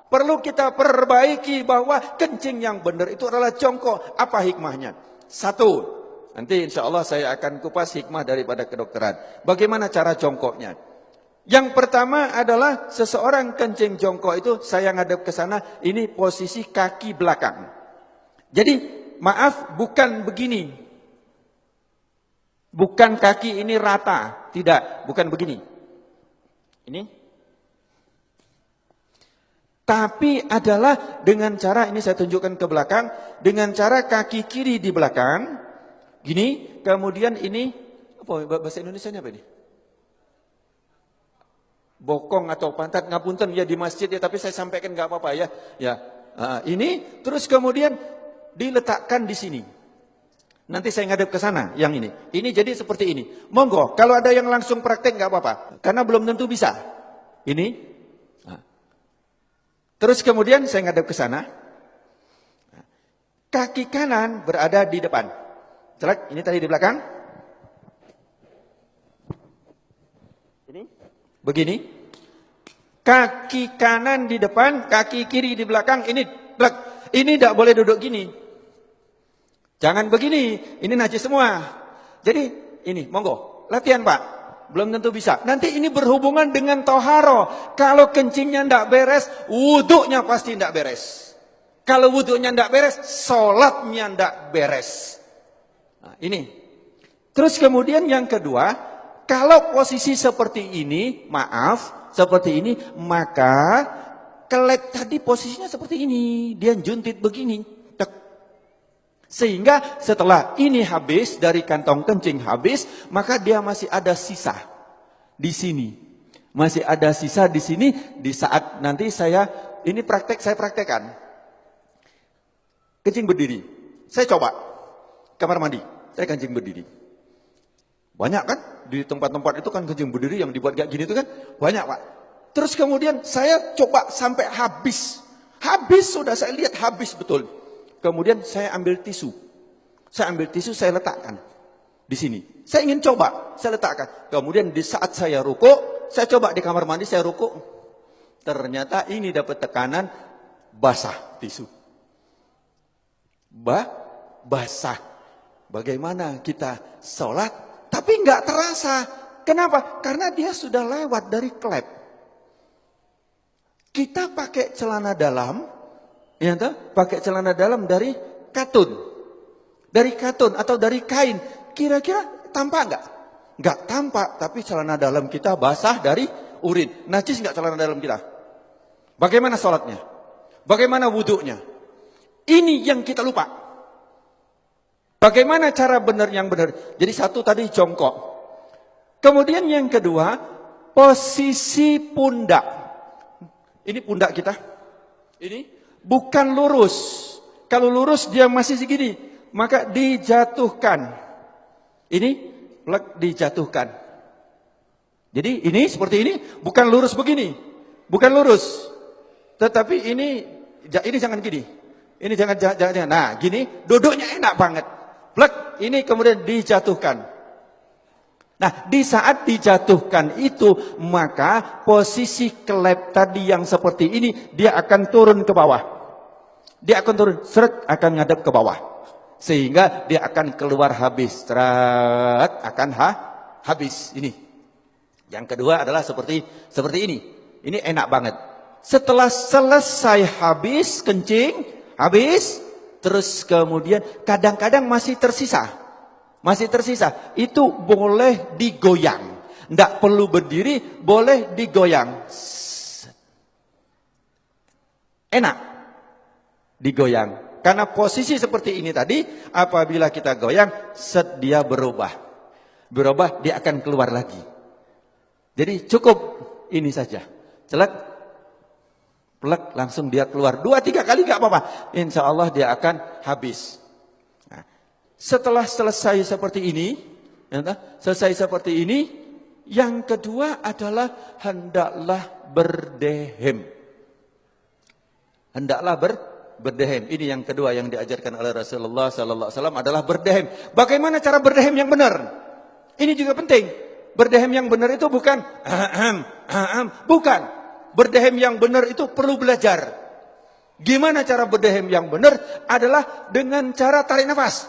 Perlu kita perbaiki bahwa kencing yang benar itu adalah jongkok. Apa hikmahnya? Satu, nanti insya Allah saya akan kupas hikmah daripada kedokteran. Bagaimana cara jongkoknya? Yang pertama adalah seseorang kencing jongkok itu, saya ngadep ke sana, ini posisi kaki belakang. Jadi maaf, bukan begini. Bukan kaki ini rata, tidak, bukan begini. Ini. Tapi adalah dengan cara, ini saya tunjukkan ke belakang, dengan cara kaki kiri di belakang, gini, kemudian ini, apa bahasa Indonesianya apa ini? Bokong atau pantat, ngapunten ya di masjid ya, tapi saya sampaikan nggak apa-apa ya. Ya, ini, terus kemudian diletakkan di sini. Nanti saya ngadep ke sana, yang ini. Ini jadi seperti ini. Monggo, kalau ada yang langsung praktek nggak apa-apa, karena belum tentu bisa. Ini. Terus kemudian saya ngadep ke sana. Kaki kanan berada di depan. Celak, ini tadi di belakang. Ini. Begini. Kaki kanan di depan, kaki kiri di belakang. Ini, celak. Ini tidak boleh duduk gini. Jangan begini. Ini najis semua. Jadi, ini, monggo. Latihan Pak. Belum tentu bisa. Nanti ini berhubungan dengan toharo. Kalau kencingnya tidak beres, wuduknya pasti tidak beres. Kalau wuduknya tidak beres, sholatnya tidak beres. Nah, ini. Terus kemudian yang kedua, kalau posisi seperti ini, maaf, seperti ini, maka kelet tadi posisinya seperti ini. Dia juntit begini. Sehingga setelah ini habis, dari kantong kencing habis, maka dia masih ada sisa di sini. Masih ada sisa di sini, di saat nanti saya praktekkan. Kencing berdiri. Saya coba. Kamar mandi, saya kencing berdiri. Banyak kan? Di tempat-tempat itu kan kencing berdiri yang dibuat kayak gini itu kan? Banyak Pak. Terus kemudian saya coba sampai habis. Habis sudah saya lihat habis betul. Kemudian saya ambil tisu. Saya ambil tisu, saya letakkan di sini. Saya ingin coba, saya letakkan. Kemudian di saat saya rukuk, saya coba di kamar mandi, saya rukuk. Ternyata ini dapat tekanan basah tisu. Basah. Bagaimana kita sholat, tapi nggak terasa. Kenapa? Karena dia sudah lewat dari klep. Kita pakai celana dalam, ya toh? Pakai celana dalam dari katun. Dari katun atau dari kain. Kira-kira tampak enggak? Enggak tampak, tapi celana dalam kita basah dari urin. Najis enggak celana dalam kita? Bagaimana sholatnya? Bagaimana wuduknya? Ini yang kita lupa. Bagaimana cara benar yang benar? Jadi satu tadi jongkok. Kemudian yang kedua, posisi pundak. Ini pundak kita. Ini. Bukan lurus. Kalau lurus dia masih segini. Maka dijatuhkan. Ini dijatuhkan. Jadi ini seperti ini. Bukan lurus begini. Bukan lurus. Tetapi ini jangan gini. Ini jangan. Nah gini. Duduknya enak banget. Plek. Ini kemudian dijatuhkan. Nah, di saat dijatuhkan itu, maka posisi klep tadi yang seperti ini, dia akan turun ke bawah. Dia akan turun, seret, akan ngadep ke bawah. Sehingga dia akan keluar habis. Seret, akan habis. Ini. Yang kedua adalah seperti ini. Ini enak banget. Setelah selesai habis, kencing, habis, terus kemudian kadang-kadang masih tersisa. Itu boleh digoyang. Tidak perlu berdiri, boleh digoyang. Enak digoyang. Karena posisi seperti ini tadi, apabila kita goyang, dia berubah. Berubah, dia akan keluar lagi. Jadi cukup ini saja. Celek, plek, langsung dia keluar. 2-3 kali gak apa-apa. Insya Allah dia akan habis. Setelah selesai seperti ini, yang kedua adalah hendaklah berdehem. Hendaklah berdehem. Ini yang kedua yang diajarkan oleh Rasulullah sallallahu alaihi wasallam adalah berdehem. Bagaimana cara berdehem yang benar? Ini juga penting. Berdehem yang benar itu bukan bukan. berdehem yang benar itu perlu belajar. Gimana cara berdehem yang benar? Adalah dengan cara tarik nafas.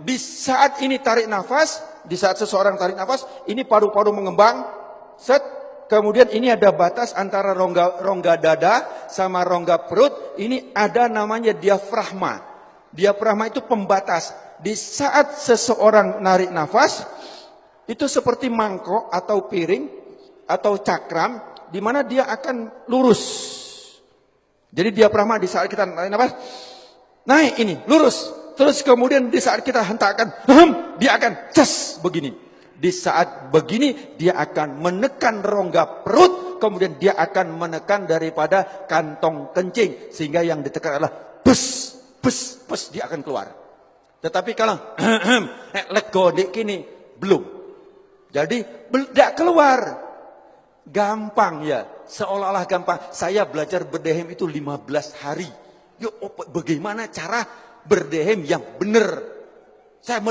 Di saat ini tarik nafas, di saat seseorang tarik nafas, ini paru-paru mengembang, set. Kemudian ini ada batas antara rongga dada sama rongga perut. Ini ada namanya diafragma. Diafragma itu pembatas. Di saat seseorang narik nafas, itu seperti mangkok atau piring atau cakram, di mana dia akan lurus. Jadi diafragma di saat kita narik nafas, naik ini, lurus. Terus kemudian di saat kita hentakkan, dia akan cas begini. Di saat begini dia akan menekan rongga perut, kemudian dia akan menekan daripada kantong kencing, sehingga yang ditekan adalah bus, dia akan keluar. Tetapi kalau lego dek kini belum, jadi tidak keluar. Gampang ya, seolah-olah gampang. Saya belajar berdehem itu 15 hari. Yuk, bagaimana cara berdehem yang benar? Saya